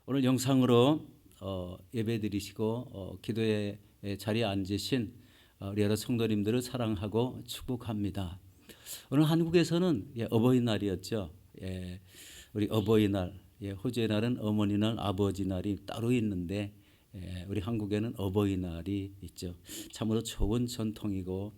오늘 영상으로 예배 드리시고 기도의 자리에 앉으신 우리 여러 성도님들을 사랑하고 축복합니다. 오늘 한국에서는 어버이날이었죠. 우리 어버이날, 호주의 날은 어머니날, 아버지날이 따로 있는데 우리 한국에는 어버이날이 있죠. 참으로 좋은 전통이고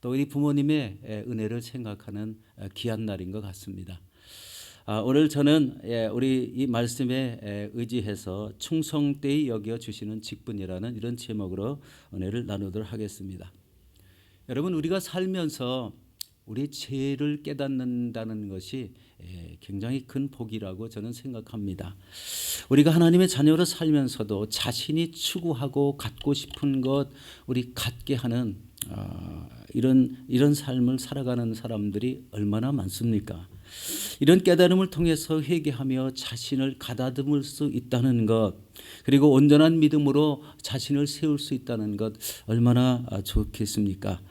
또 우리 부모님의 은혜를 생각하는 귀한 날인 것 같습니다. 오늘 저는 우리 이 말씀에 의지해서 충성되이 여겨 주시는 직분이라는 이런 제목으로 은혜를 나누도록 하겠습니다. 여러분, 우리가 살면서 우리 죄를 깨닫는다는 것이 굉장히 큰 복이라고 저는 생각합니다. 우리가 하나님의 자녀로 살면서도 자신이 추구하고 갖고 싶은 것 우리 갖게 하는 이런 삶을 살아가는 사람들이 얼마나 많습니까? 이런 깨달음을 통해서 회개하며 자신을 가다듬을 수 있다는 것, 그리고 온전한 믿음으로 자신을 세울 수 있다는 것 얼마나 좋겠습니까?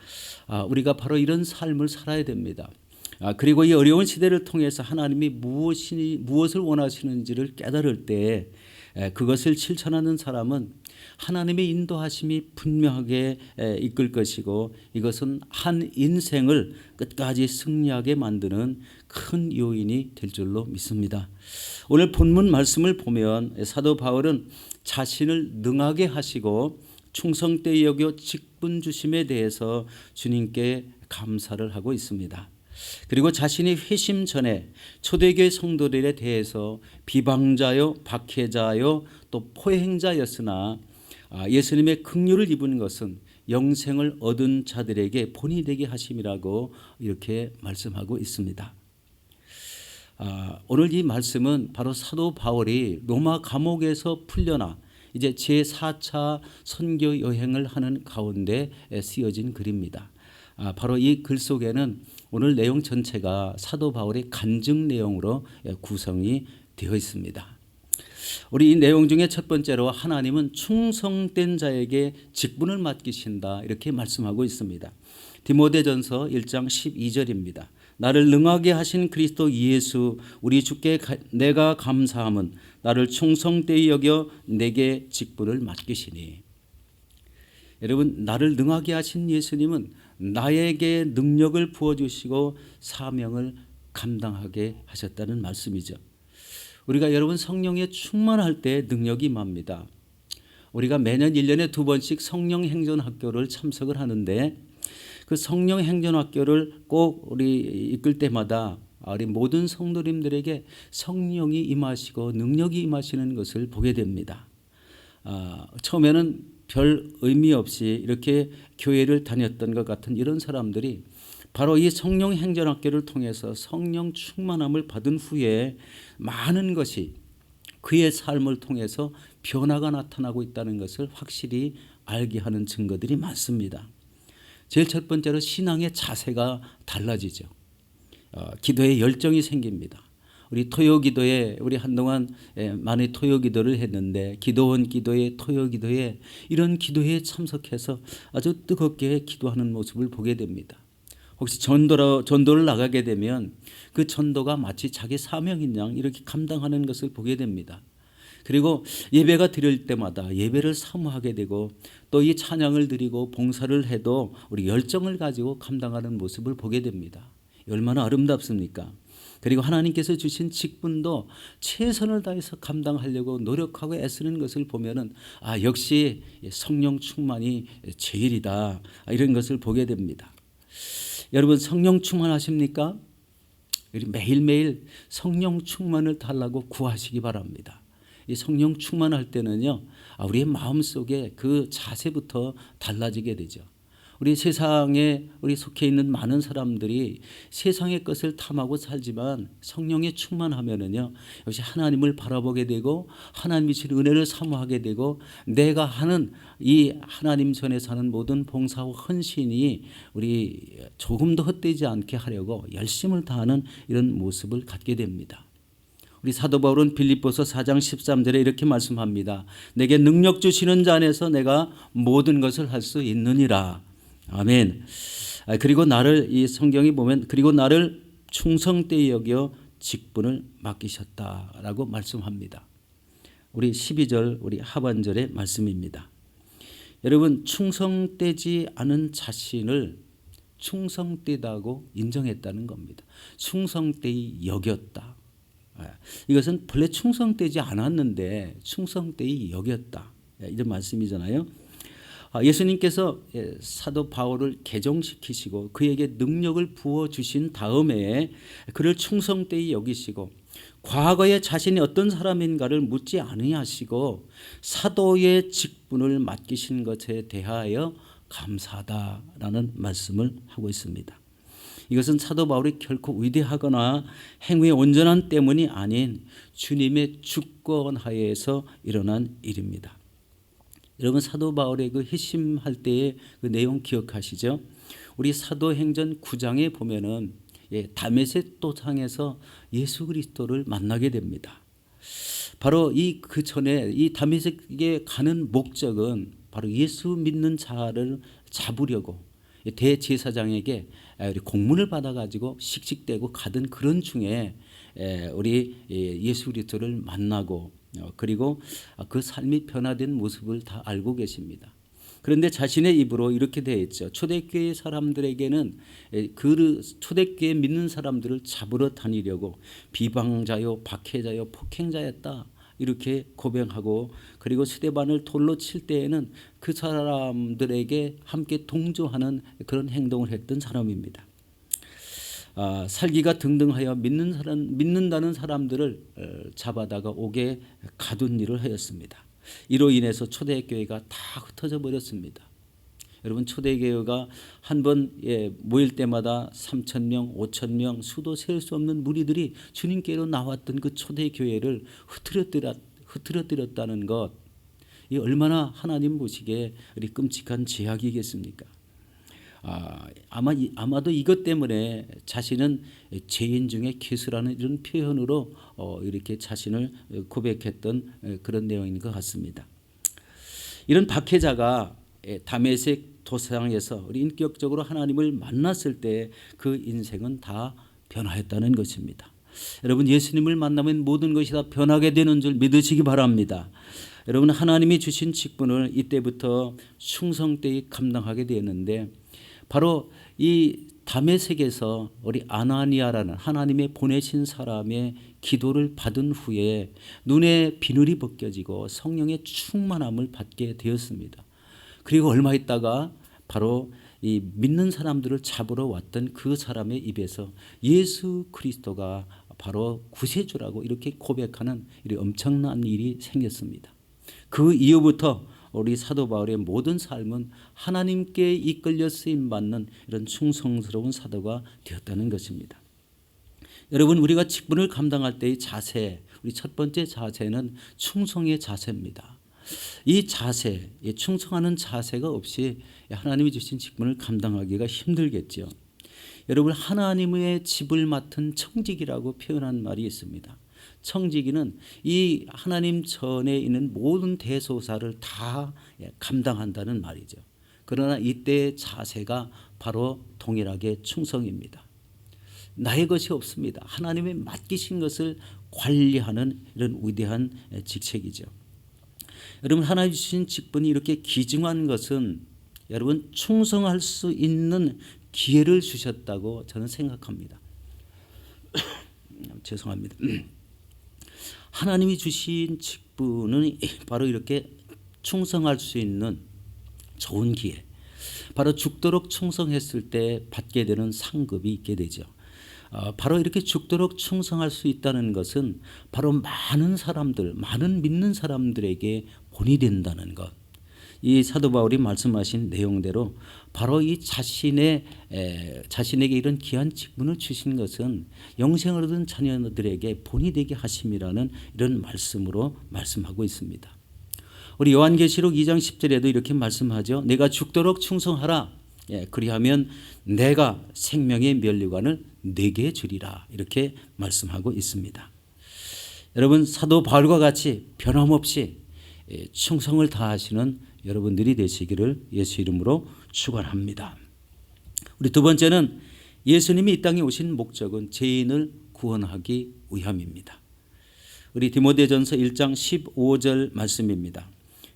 우리가 바로 이런 삶을 살아야 됩니다. 그리고 이 어려운 시대를 통해서 하나님이 무엇을 원하시는지를 깨달을 때 그것을 실천하는 사람은 하나님의 인도하심이 분명하게 이끌 것이고, 이것은 한 인생을 끝까지 승리하게 만드는 큰 요인이 될 줄로 믿습니다. 오늘 본문 말씀을 보면 사도 바울은 자신을 능하게 하시고 충성되이 여겨 직분 주심에 대해서 주님께 감사를 하고 있습니다. 그리고 자신이 회심 전에 초대교회 성도들에 대해서 비방자요, 박해자요, 또 포행자였으나 예수님의 긍휼을 입은 것은 영생을 얻은 자들에게 본이 되게 하심이라고 이렇게 말씀하고 있습니다. 오늘 이 말씀은 바로 사도 바울이 로마 감옥에서 풀려나 이제 제4차 선교 여행을 하는 가운데 쓰여진 글입니다. 바로 이 글 속에는 오늘 내용 전체가 사도 바울의 간증 내용으로 구성이 되어 있습니다. 우리 이 내용 중에 첫 번째로 하나님은 충성된 자에게 직분을 맡기신다, 이렇게 말씀하고 있습니다. 디모데전서 1장 12절입니다. 나를 능하게 하신 그리스도 예수 우리 주께 내가 감사함은 나를 충성되이 여겨 내게 직분을 맡기시니. 여러분, 나를 능하게 하신 예수님은 나에게 능력을 부어주시고 사명을 감당하게 하셨다는 말씀이죠. 우리가 여러분 성령에 충만할 때 능력이 임합니다. 우리가 매년 1년에 2번씩 성령 행전학교를 참석을 하는데 그 성령 행전학교를 꼭 우리 이끌 때마다 우리 모든 성도님들에게 성령이 임하시고 능력이 임하시는 것을 보게 됩니다. 처음에는 별 의미 없이 이렇게 교회를 다녔던 것 같은 이런 사람들이 바로 이 성령 행전학교를 통해서 성령 충만함을 받은 후에 많은 것이 그의 삶을 통해서 변화가 나타나고 있다는 것을 확실히 알게 하는 증거들이 많습니다. 제일 첫 번째로 신앙의 자세가 달라지죠. 기도에 열정이 생깁니다. 우리 토요기도에 우리 한동안 많이 토요기도를 했는데 기도원 기도회, 토요기도회 이런 기도회에 참석해서 아주 뜨겁게 기도하는 모습을 보게 됩니다. 혹시 전도를 나가게 되면 그 전도가 마치 자기 사명인 양 이렇게 감당하는 것을 보게 됩니다. 그리고 예배가 드릴 때마다 예배를 사모하게 되고 또 이 찬양을 드리고 봉사를 해도 우리 열정을 가지고 감당하는 모습을 보게 됩니다. 얼마나 아름답습니까? 그리고 하나님께서 주신 직분도 최선을 다해서 감당하려고 노력하고 애쓰는 것을 보면은 역시 성령 충만이 제일이다, 이런 것을 보게 됩니다. 여러분, 성령 충만하십니까? 우리 매일매일 성령 충만을 달라고 구하시기 바랍니다. 이 성령 충만할 때는요, 우리의 마음속에 그 자세부터 달라지게 되죠. 우리 세상에 우리 속해 있는 많은 사람들이 세상의 것을 탐하고 살지만 성령에 충만하면은요, 역시 하나님을 바라보게 되고 하나님이 주신 은혜를 사모하게 되고 내가 하는 이 하나님 전에 사는 모든 봉사와 헌신이 우리 조금 더 헛되지 않게 하려고 열심을 다하는 이런 모습을 갖게 됩니다. 우리 사도 바울은 빌립보서 4장 13절에 이렇게 말씀합니다. 내게 능력 주시는 자 안에서 내가 모든 것을 할 수 있느니라. 아멘. 그리고 이 성경이 보면 그리고 나를 충성되이 여겨 직분을 맡기셨다라고 말씀합니다. 우리 12절 우리 하반절의 말씀입니다. 여러분, 충성되지 않은 자신을 충성되다고 인정했다는 겁니다. 충성되이 여겼다. 이것은 본래 충성되지 않았는데 충성되이 여겼다, 이런 말씀이잖아요. 예수님께서 사도 바울을 개종시키시고 그에게 능력을 부어주신 다음에 그를 충성되이 여기시고 과거에 자신이 어떤 사람인가를 묻지 아니하시고 사도의 직분을 맡기신 것에 대하여 감사하다라는 말씀을 하고 있습니다. 이것은 사도 바울이 결코 위대하거나 행위의 온전한 때문이 아닌 주님의 주권하에서 일어난 일입니다. 여러분, 사도 바울의 그 회심할 때의 그 내용 기억하시죠? 우리 사도행전 9장에 보면은 다메섹 도상에서 예수 그리스도를 만나게 됩니다. 바로 그 전에 이 다메섹에 가는 목적은 바로 예수 믿는 자를 잡으려고 대제사장에게 공문을 받아가지고 씩씩대고 가던 그런 중에 우리 예수 그리스도를 만나고 그리고 그 삶이 변화된 모습을 다 알고 계십니다. 그런데 자신의 입으로 이렇게 되어 있죠. 초대교회 사람들에게는 그 초대교회 믿는 사람들을 잡으러 다니려고 비방자요, 박해자요, 폭행자였다, 이렇게 고백하고, 그리고 스데반을 돌로 칠 때에는 그 사람들에게 함께 동조하는 그런 행동을 했던 사람입니다. 살기가 등등하여 믿는다는 사람들을 잡아다가 옥에 가둔 일을 하였습니다. 이로 인해서 초대교회가 다 흩어져 버렸습니다. 여러분, 초대교회가 한 번 모일 때마다 3,000명, 5,000명 수도 셀 수 없는 무리들이 주님께로 나왔던 그 초대교회를 흐트러뜨렸다는 것, 이 얼마나 하나님 보시기에 끔찍한 죄악이겠습니까? 아마도 이것 때문에 자신은 죄인 중에 기수라는 이런 표현으로 이렇게 자신을 고백했던 그런 내용인 것 같습니다. 이런 박해자가 다메섹 도상에서 인격적으로 하나님을 만났을 때 그 인생은 다 변화했다는 것입니다. 여러분, 예수님을 만나면 모든 것이 다 변하게 되는 줄 믿으시기 바랍니다. 여러분, 하나님이 주신 직분을 이때부터 충성되이 감당하게 되었는데, 바로 이 다메섹에서 우리 아나니아라는 하나님의 보내신 사람의 기도를 받은 후에 눈에 비늘이 벗겨지고 성령의 충만함을 받게 되었습니다. 그리고 얼마 있다가 바로 이 믿는 사람들을 잡으러 왔던 그 사람의 입에서 예수 그리스도가 바로 구세주라고 이렇게 고백하는 이 엄청난 일이 생겼습니다. 그 이후부터 우리 사도 바울의 모든 삶은 하나님께 이끌려 쓰임 받는 이런 충성스러운 사도가 되었다는 것입니다. 여러분, 우리가 직분을 감당할 때의 자세, 우리 첫 번째 자세는 충성의 자세입니다. 이 자세, 충성하는 자세가 없이 하나님이 주신 직분을 감당하기가 힘들겠죠. 여러분, 하나님의 집을 맡은 청지기라고 표현한 말이 있습니다. 청지기는 이 하나님 전에 있는 모든 대소사를 다 감당한다는 말이죠. 그러나 이때의 자세가 바로 동일하게 충성입니다. 나의 것이 없습니다. 하나님의 맡기신 것을 관리하는 이런 위대한 직책이죠. 여러분, 하나님 주신 직분이 이렇게 귀중한 것은 여러분 충성할 수 있는 기회를 주셨다고 저는 생각합니다. 죄송합니다. 하나님이 주신 직분은 바로 이렇게 충성할 수 있는 좋은 기회, 바로 죽도록 충성했을 때 받게 되는 상급이 있게 되죠. 바로 이렇게 죽도록 충성할 수 있다는 것은 바로 많은 사람들, 많은 믿는 사람들에게 본이 된다는 것. 이 사도 바울이 말씀하신 내용대로 바로 이 자신에게 이런 귀한 직분을 주신 것은 영생을 얻은 자녀들에게 본이 되게 하심이라는 이런 말씀으로 말씀하고 있습니다. 우리 요한계시록 2장 10절에도 이렇게 말씀하죠. 내가 죽도록 충성하라. 그리하면 내가 생명의 면류관을 내게 주리라. 이렇게 말씀하고 있습니다. 여러분, 사도 바울과 같이 변함없이 충성을 다하시는 여러분들이 되시기를 예수 이름으로 축원합니다. 우리 두 번째는 예수님이 이 땅에 오신 목적은 죄인을 구원하기 위함입니다. 우리 디모데전서 1장 15절 말씀입니다.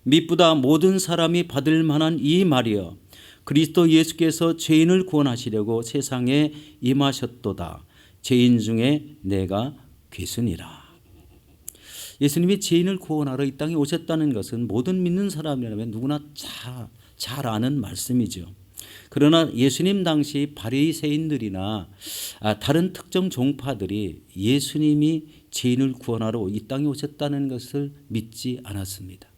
미쁘다 모든 사람이 받을 만한 이 말이여 그리스도 예수께서 죄인을 구원하시려고 세상에 임하셨도다. 죄인 중에 내가 괴순이라. 예수님이 죄인을 구원하러 이 땅에 오셨다는 것은 모든 믿는 사람이라면 누구나 잘 아는 말씀이죠. 그러나 예수님 당시 바리새인들이나 다른 특정 종파들이 예수님이 죄인을 구원하러 이 땅에 오셨다는 것을 믿지 않았습니다.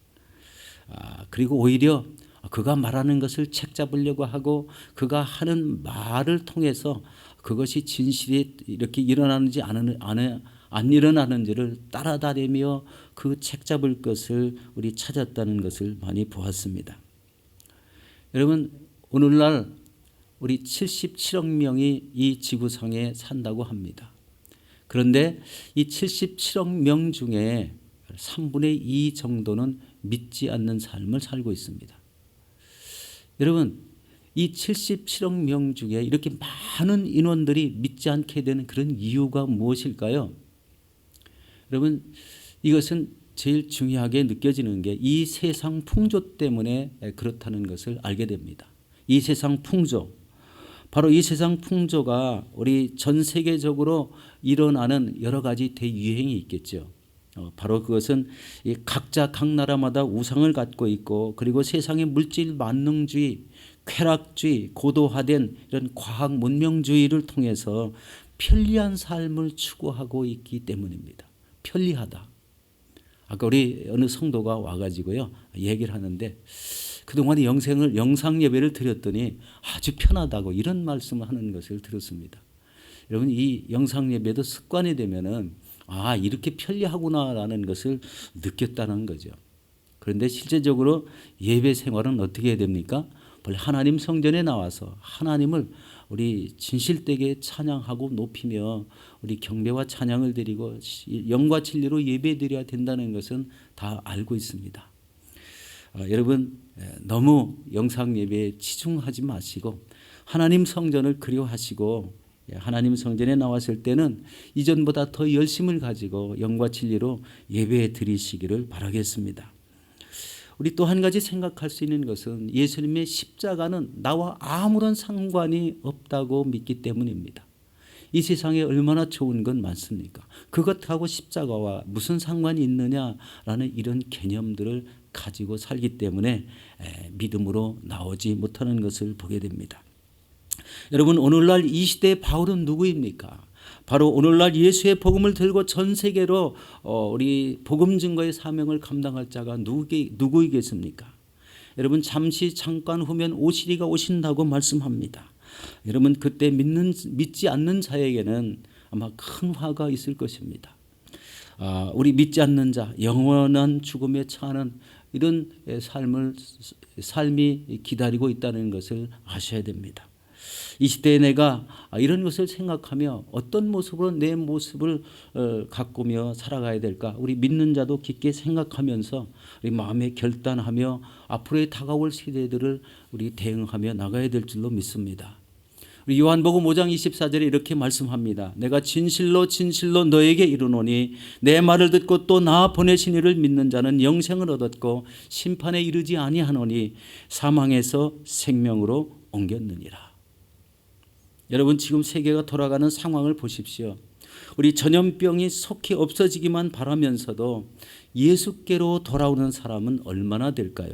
그리고 오히려 그가 말하는 것을 책잡으려고 하고 그가 하는 말을 통해서 그것이 진실이 이렇게 일어나는지 안 일어나는지를 따라다니며 그 책잡을 것을 우리 찾았다는 것을 많이 보았습니다. 여러분, 오늘날 우리 77억 명이 이 지구상에 산다고 합니다. 그런데 이 77억 명 중에 3분의 2 정도는 믿지 않는 삶을 살고 있습니다. 여러분, 이 77억 명 중에 이렇게 많은 인원들이 믿지 않게 되는 그런 이유가 무엇일까요? 여러분, 이것은 제일 중요하게 느껴지는 게 이 세상 풍조 때문에 그렇다는 것을 알게 됩니다. 이 세상 풍조, 바로 이 세상 풍조가 우리 전 세계적으로 일어나는 여러 가지 대유행이 있겠죠. 바로 그것은 각자 각 나라마다 우상을 갖고 있고 그리고 세상의 물질 만능주의, 쾌락주의, 고도화된 이런 과학 문명주의를 통해서 편리한 삶을 추구하고 있기 때문입니다. 편리하다. 아까 우리 어느 성도가 와가지고요 얘기를 하는데 그동안에 영상 예배를 드렸더니 아주 편하다고 이런 말씀을 하는 것을 들었습니다. 여러분, 이 영상 예배도 습관이 되면은 이렇게 편리하구나라는 것을 느꼈다는 거죠. 그런데 실제적으로 예배 생활은 어떻게 해야 됩니까? 원래 하나님 성전에 나와서 하나님을 우리 진실되게 찬양하고 높이며 우리 경배와 찬양을 드리고 영과 진리로 예배 드려야 된다는 것은 다 알고 있습니다. 여러분, 너무 영상 예배에 치중하지 마시고 하나님 성전을 그리워하시고 하나님 성전에 나왔을 때는 이전보다 더 열심을 가지고 영과 진리로 예배 드리시기를 바라겠습니다. 우리 또 한 가지 생각할 수 있는 것은 예수님의 십자가는 나와 아무런 상관이 없다고 믿기 때문입니다. 이 세상에 얼마나 좋은 건 많습니까? 그것하고 십자가와 무슨 상관이 있느냐라는 이런 개념들을 가지고 살기 때문에 믿음으로 나오지 못하는 것을 보게 됩니다. 여러분, 오늘날 이 시대의 바울은 누구입니까? 바로 오늘날 예수의 복음을 들고 전 세계로 우리 복음 증거의 사명을 감당할 자가 누구이겠습니까? 여러분, 잠깐 후면 오시리가 오신다고 말씀합니다. 여러분, 그때 믿지 않는 자에게는 아마 큰 화가 있을 것입니다. 우리 믿지 않는 자, 영원한 죽음에 처하는 이런 삶이 기다리고 있다는 것을 아셔야 됩니다. 이 시대에 내가 이런 것을 생각하며 어떤 모습으로 내 모습을 가꾸며 살아가야 될까? 우리 믿는 자도 깊게 생각하면서 우리 마음에 결단하며 앞으로의 다가올 시대들을 우리 대응하며 나가야 될 줄로 믿습니다. 우리 요한복음 5장 24절에 이렇게 말씀합니다. 내가 진실로 너에게 이르노니 내 말을 듣고 또 나 보내신 이를 믿는 자는 영생을 얻었고 심판에 이르지 아니하노니 사망에서 생명으로 옮겼느니라. 여러분, 지금 세계가 돌아가는 상황을 보십시오. 우리 전염병이 속히 없어지기만 바라면서도 예수께로 돌아오는 사람은 얼마나 될까요?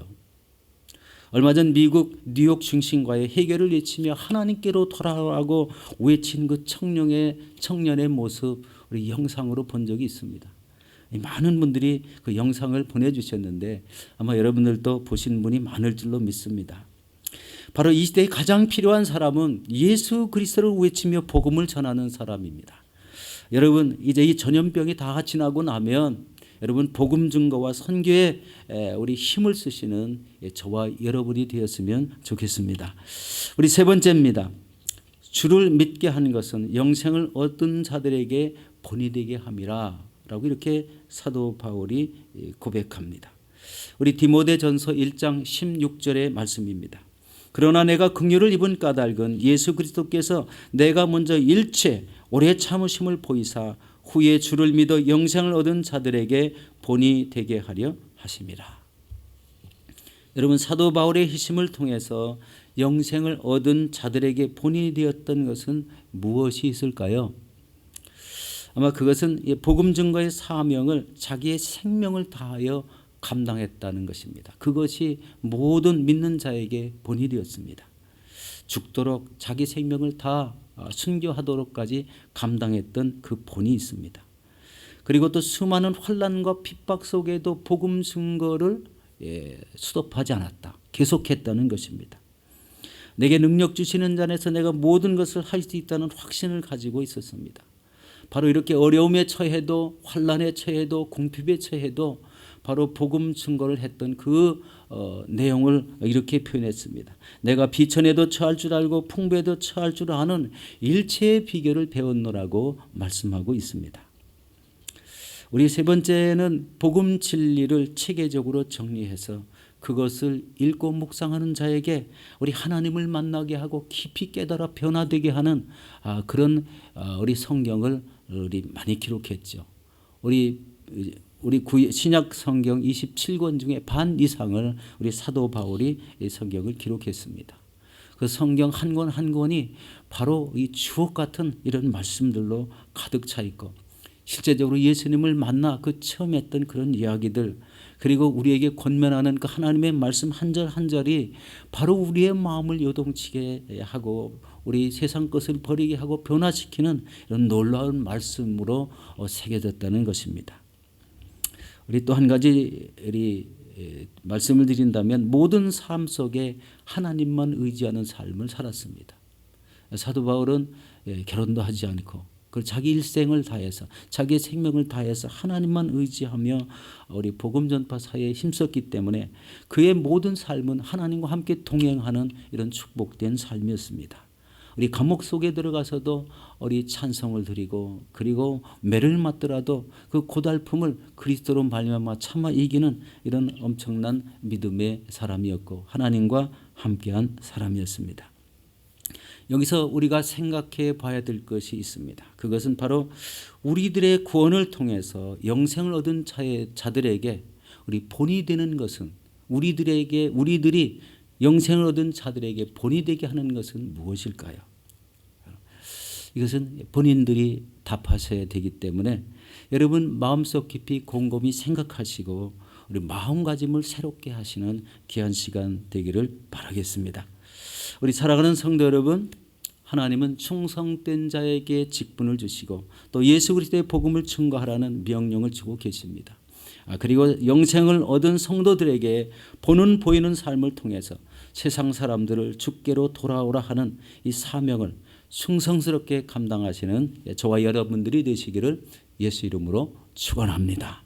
얼마 전 미국 뉴욕 중심가에 해결을 외치며 하나님께로 돌아오라고 외친 그 청년의 모습 우리 영상으로 본 적이 있습니다. 많은 분들이 그 영상을 보내주셨는데 아마 여러분들도 보신 분이 많을 줄로 믿습니다. 바로 이 시대에 가장 필요한 사람은 예수 그리스도를 외치며 복음을 전하는 사람입니다. 여러분, 이제 이 전염병이 다 지나고 나면 여러분 복음 증거와 선교에 우리 힘을 쓰시는 저와 여러분이 되었으면 좋겠습니다. 우리 세 번째입니다. 주를 믿게 하는 것은 영생을 얻은 자들에게 본이 되게 함이라 라고 이렇게 사도 바울이 고백합니다. 우리 디모데전서 1장 16절의 말씀입니다. 그러나 내가 긍휼을 입은 까닭은 예수 그리스도께서 내가 먼저 일체 오래 참으심을 보이사 후에 주를 믿어 영생을 얻은 자들에게 본이 되게 하려 하심이라. 여러분, 사도 바울의 희심을 통해서 영생을 얻은 자들에게 본이 되었던 것은 무엇이 있을까요? 아마 그것은 복음 증거의 사명을 자기의 생명을 다하여 감당했다는 것입니다. 그것이 모든 믿는 자에게 본이 되었습니다. 죽도록 자기 생명을 다 순교하도록까지 감당했던 그 본이 있습니다. 그리고 또 수많은 환난과 핍박 속에도 복음 증거를 수독하지 않았다. 계속했다는 것입니다. 내게 능력 주시는 자에서 내가 모든 것을 할 수 있다는 확신을 가지고 있었습니다. 바로 이렇게 어려움에 처해도 환난에 처해도 궁핍에 처해도 바로 복음 증거를 했던 그 내용을 이렇게 표현했습니다. 내가 비천에도 처할 줄 알고 풍부에도 처할 줄 아는 일체의 비결을 배웠노라고 말씀하고 있습니다. 우리 세 번째는 복음 진리를 체계적으로 정리해서 그것을 읽고 묵상하는 자에게 우리 하나님을 만나게 하고 깊이 깨달아 변화되게 하는 그런 우리 성경을 우리 많이 기록했죠. 우리 신약 성경 27권 중에 반 이상을 우리 사도 바울이 이 성경을 기록했습니다. 그 성경 한 권 한 권이 바로 이 주옥 같은 이런 말씀들로 가득 차 있고, 실제적으로 예수님을 만나 그 처음 했던 그런 이야기들, 그리고 우리에게 권면하는 그 하나님의 말씀 한 절 한 절이 바로 우리의 마음을 요동치게 하고 우리 세상 것을 버리게 하고 변화시키는 이런 놀라운 말씀으로 새겨졌다는 것입니다. 우리 또 한 가지 말씀을 드린다면 모든 삶 속에 하나님만 의지하는 삶을 살았습니다. 사도 바울은 결혼도 하지 않고 자기 일생을 다해서 자기의 생명을 다해서 하나님만 의지하며 우리 복음 전파 사회에 힘썼기 때문에 그의 모든 삶은 하나님과 함께 동행하는 이런 축복된 삶이었습니다. 우리 감옥 속에 들어가서도 우리 찬송을 드리고 그리고 매를 맞더라도 그 고달픔을 그리스도로 말미암아 참아 이기는 이런 엄청난 믿음의 사람이었고 하나님과 함께한 사람이었습니다. 여기서 우리가 생각해 봐야 될 것이 있습니다. 그것은 바로 우리들의 구원을 통해서 영생을 얻은 자들에게 우리 본이 되는 것은 우리들이 영생을 얻은 자들에게 본이 되게 하는 것은 무엇일까요? 이것은 본인들이 답하셔야 되기 때문에 여러분 마음속 깊이 곰곰이 생각하시고 우리 마음가짐을 새롭게 하시는 귀한 시간 되기를 바라겠습니다. 우리 사랑하는 성도 여러분, 하나님은 충성된 자에게 직분을 주시고 또 예수 그리스도의 복음을 증거하라는 명령을 주고 계십니다. 그리고 영생을 얻은 성도들에게 보는 보이는 삶을 통해서 세상 사람들을 주께로 돌아오라 하는 이 사명을 충성스럽게 감당하시는 저와 여러분들이 되시기를 예수 이름으로 축원합니다.